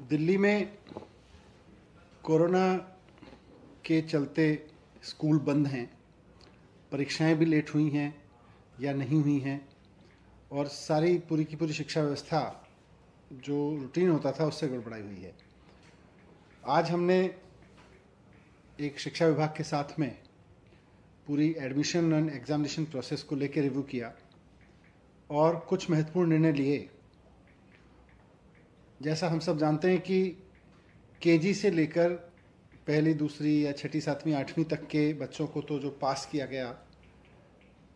दिल्ली में कोरोना के चलते स्कूल बंद हैं, परीक्षाएं भी लेट हुई हैं या नहीं हुई हैं और सारी पूरी की पूरी शिक्षा व्यवस्था जो रूटीन होता था उससे गड़बड़ाई हुई है। आज हमने एक शिक्षा विभाग के साथ में पूरी एडमिशन एंड एग्जामिनेशन प्रोसेस को लेकर रिव्यू किया और कुछ महत्वपूर्ण निर्णय लिए। जैसा हम सब जानते हैं कि केजी से लेकर पहली, दूसरी या छठी, सातवीं, आठवीं तक के बच्चों को तो जो पास किया गया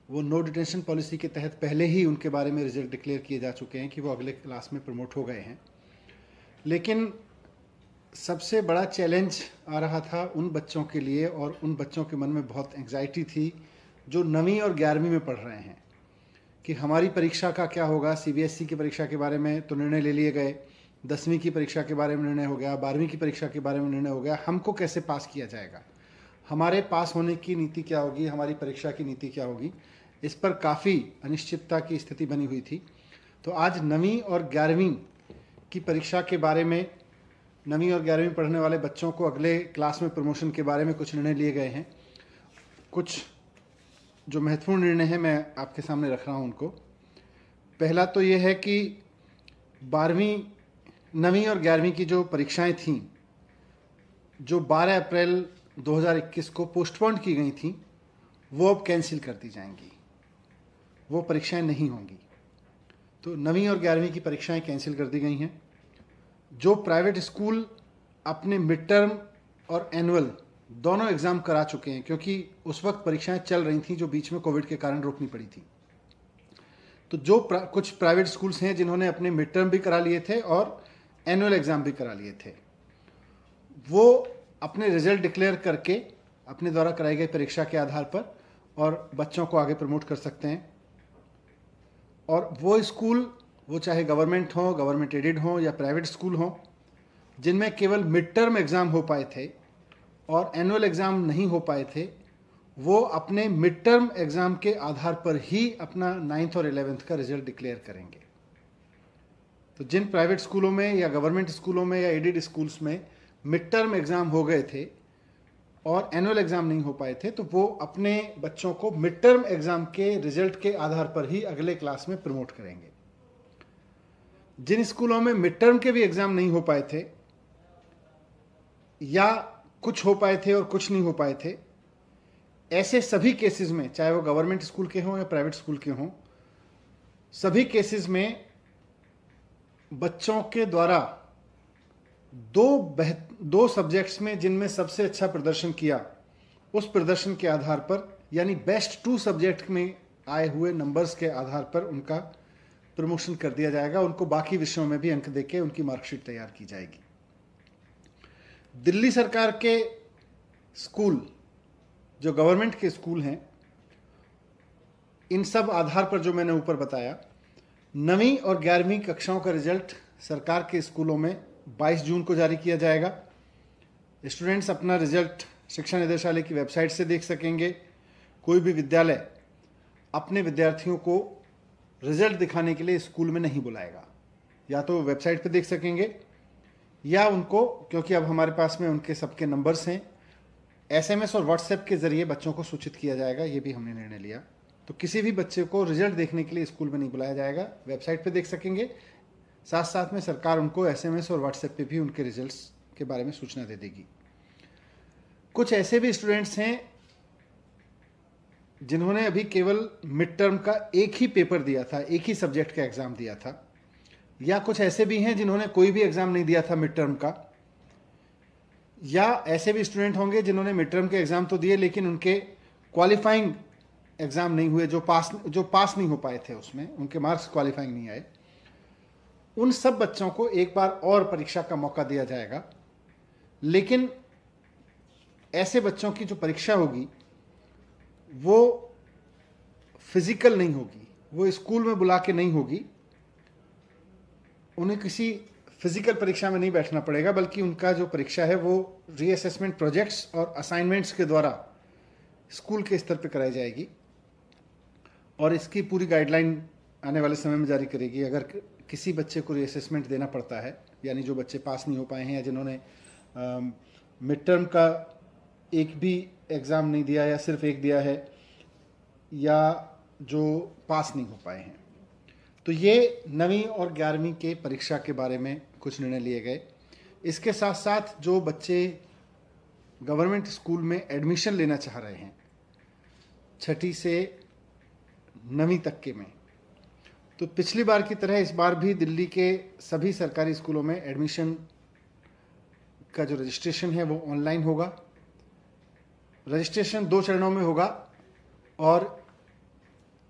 वो नो डिटेंशन पॉलिसी के तहत पहले ही उनके बारे में रिजल्ट डिक्लेयर किए जा चुके हैं कि वो अगले क्लास में प्रमोट हो गए हैं। लेकिन सबसे बड़ा चैलेंज आ रहा था उन बच्चों के लिए और उन बच्चों के मन में बहुत एंग्जाइटी थी जो 9वीं और 11वीं में पढ़ रहे हैं कि हमारी परीक्षा का क्या होगा। सीबीएसई की परीक्षा के बारे में तो निर्णय ले लिए गए, 10वीं की परीक्षा के बारे में निर्णय हो गया, 12वीं की परीक्षा के बारे में निर्णय हो गया। हमको कैसे पास किया जाएगा, हमारे पास होने की नीति क्या होगी, हमारी परीक्षा की नीति क्या होगी, इस पर काफ़ी अनिश्चितता की स्थिति बनी हुई थी। तो आज 9वीं और 11वीं की परीक्षा के बारे में 9वीं और 11वीं पढ़ने वाले बच्चों को अगले क्लास में प्रमोशन के बारे में कुछ निर्णय लिए गए हैं। कुछ जो महत्वपूर्ण निर्णय हैं मैं आपके सामने रख रहा हूं उनको। पहला तो ये है कि 9वीं और 11वीं की जो परीक्षाएं थीं, जो 12 अप्रैल 2021 को पोस्टपोन की गई थीं, वो अब कैंसिल कर दी जाएंगी, वो परीक्षाएं नहीं होंगी। तो 9वीं और 11वीं की परीक्षाएं कैंसिल कर दी गई हैं। जो प्राइवेट स्कूल अपने मिड टर्म और एनुअल दोनों एग्ज़ाम करा चुके हैं, क्योंकि उस वक्त परीक्षाएं चल रही थीं जो बीच में कोविड के कारण रोकनी पड़ी थी, तो जो कुछ प्राइवेट स्कूल्स हैं जिन्होंने अपने मिड टर्म भी करा लिए थे और एनुअल एग्ज़ाम भी करा लिए थे, वो अपने रिजल्ट डिक्लेयर करके अपने द्वारा कराई गई परीक्षा के आधार पर और बच्चों को आगे प्रमोट कर सकते हैं। और वो स्कूल, वो चाहे गवर्नमेंट हो, गवर्नमेंट एडेड हो या प्राइवेट स्कूल हो, जिनमें केवल मिड टर्म एग्ज़ाम हो पाए थे और एनुअल एग्ज़ाम नहीं हो पाए थे, वो अपने मिड टर्म एग्ज़ाम के आधार पर ही अपना 9th और 11th का रिजल्ट डिक्लेयर करेंगे। तो जिन प्राइवेट स्कूलों में या गवर्नमेंट स्कूलों में या एडेड स्कूल्स में मिड टर्म एग्ज़ाम हो गए थे और एनुअल एग्ज़ाम नहीं हो पाए थे, तो वो अपने बच्चों को मिड टर्म एग्ज़ाम के रिजल्ट के आधार पर ही अगले क्लास में प्रमोट करेंगे। जिन स्कूलों में मिड टर्म के भी एग्ज़ाम नहीं हो पाए थे या कुछ हो पाए थे और कुछ नहीं हो पाए थे, ऐसे सभी केसेस में, चाहे वो गवर्नमेंट स्कूल के हों या प्राइवेट स्कूल के हों, सभी केसेस में बच्चों के द्वारा दो सब्जेक्ट्स में जिनमें सबसे अच्छा प्रदर्शन किया, उस प्रदर्शन के आधार पर, यानी बेस्ट 2 सब्जेक्ट में आए हुए नंबर्स के आधार पर उनका प्रमोशन कर दिया जाएगा। उनको बाकी विषयों में भी अंक देके उनकी मार्कशीट तैयार की जाएगी। दिल्ली सरकार के स्कूल, जो गवर्नमेंट के स्कूल हैं, इन सब आधार पर जो मैंने ऊपर बताया, 9वीं और 11वीं कक्षाओं का रिजल्ट सरकार के स्कूलों में 22 जून को जारी किया जाएगा। स्टूडेंट्स अपना रिजल्ट शिक्षा निदेशालय की वेबसाइट से देख सकेंगे। कोई भी विद्यालय अपने विद्यार्थियों को रिजल्ट दिखाने के लिए स्कूल में नहीं बुलाएगा, या तो वेबसाइट पे देख सकेंगे या उनको, क्योंकि अब हमारे पास में उनके सबके नंबर्स हैं, SMS और व्हाट्सएप के जरिए बच्चों को सूचित किया जाएगा। ये भी हमने निर्णय लिया। तो किसी भी बच्चे को रिजल्ट देखने के लिए स्कूल में नहीं बुलाया जाएगा, वेबसाइट पे देख सकेंगे। साथ साथ में सरकार उनको SMS और व्हाट्सएप पे भी उनके रिजल्ट्स के बारे में सूचना दे देगी। कुछ ऐसे भी स्टूडेंट्स हैं जिन्होंने अभी केवल मिड टर्म का एक ही पेपर दिया था, एक ही सब्जेक्ट का एग्ज़ाम दिया था, या कुछ ऐसे भी हैं जिन्होंने कोई भी एग्ज़ाम नहीं दिया था मिड टर्म का, या ऐसे भी स्टूडेंट होंगे जिन्होंने मिड टर्म के एग्ज़ाम तो दिए लेकिन उनके क्वालिफाइंग एग्ज़ाम नहीं हुए, जो पास नहीं हो पाए थे, उसमें उनके मार्क्स क्वालिफाइंग नहीं आए। उन सब बच्चों को एक बार और परीक्षा का मौका दिया जाएगा। लेकिन ऐसे बच्चों की जो परीक्षा होगी वो फिजिकल नहीं होगी, वो स्कूल में बुला के नहीं होगी, उन्हें किसी फिजिकल परीक्षा में नहीं बैठना पड़ेगा, बल्कि उनका जो परीक्षा है वो रीअसेसमेंट प्रोजेक्ट्स और असाइनमेंट्स के द्वारा स्कूल के स्तर पर कराई जाएगी। और इसकी पूरी गाइडलाइन आने वाले समय में जारी करेगी। अगर किसी बच्चे को रीअसेसमेंट देना पड़ता है, यानी जो बच्चे पास नहीं हो पाए हैं या जिन्होंने मिड टर्म का एक भी एग्ज़ाम नहीं दिया या सिर्फ एक दिया है, या जो पास नहीं हो पाए हैं। तो ये 9वीं और 11वीं के परीक्षा के बारे में कुछ निर्णय लिए गए। इसके साथ साथ जो बच्चे गवर्नमेंट स्कूल में एडमिशन लेना चाह रहे हैं 6ठी से 9वीं तक के में, तो पिछली बार की तरह इस बार भी दिल्ली के सभी सरकारी स्कूलों में एडमिशन का जो रजिस्ट्रेशन है वो ऑनलाइन होगा। रजिस्ट्रेशन 2 चरणों में होगा और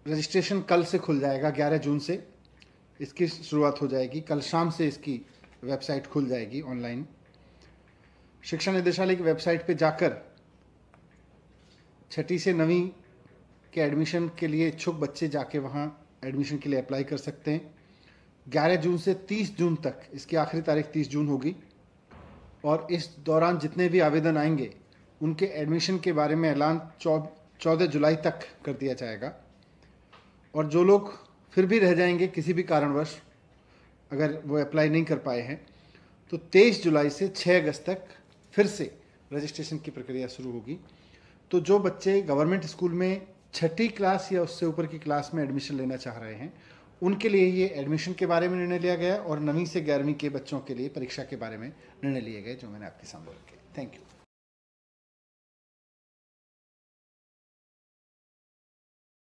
रजिस्ट्रेशन कल से खुल जाएगा, 11 जून से इसकी शुरुआत हो जाएगी। कल शाम से इसकी वेबसाइट खुल जाएगी ऑनलाइन। शिक्षा निदेशालय की वेबसाइट पे जाकर 6ठी से 9वीं के एडमिशन के लिए इच्छुक बच्चे जाके वहाँ एडमिशन के लिए अप्लाई कर सकते हैं। 11 जून से 30 जून तक, इसकी आखिरी तारीख 30 जून होगी, और इस दौरान जितने भी आवेदन आएंगे उनके एडमिशन के बारे में ऐलान 14 जुलाई तक कर दिया जाएगा। और जो लोग फिर भी रह जाएंगे किसी भी कारणवश, अगर वो अप्लाई नहीं कर पाए हैं, तो 23 जुलाई से 6 अगस्त तक फिर से रजिस्ट्रेशन की प्रक्रिया शुरू होगी। तो जो बच्चे गवर्नमेंट स्कूल में 6ठी क्लास या उससे ऊपर की क्लास में एडमिशन लेना चाह रहे हैं, उनके लिए ये एडमिशन के बारे में निर्णय लिया गया, और 9वीं से 11वीं के बच्चों के लिए परीक्षा के बारे में निर्णय लिए गए, जो मैंने आपके सामने रखे। Thank you.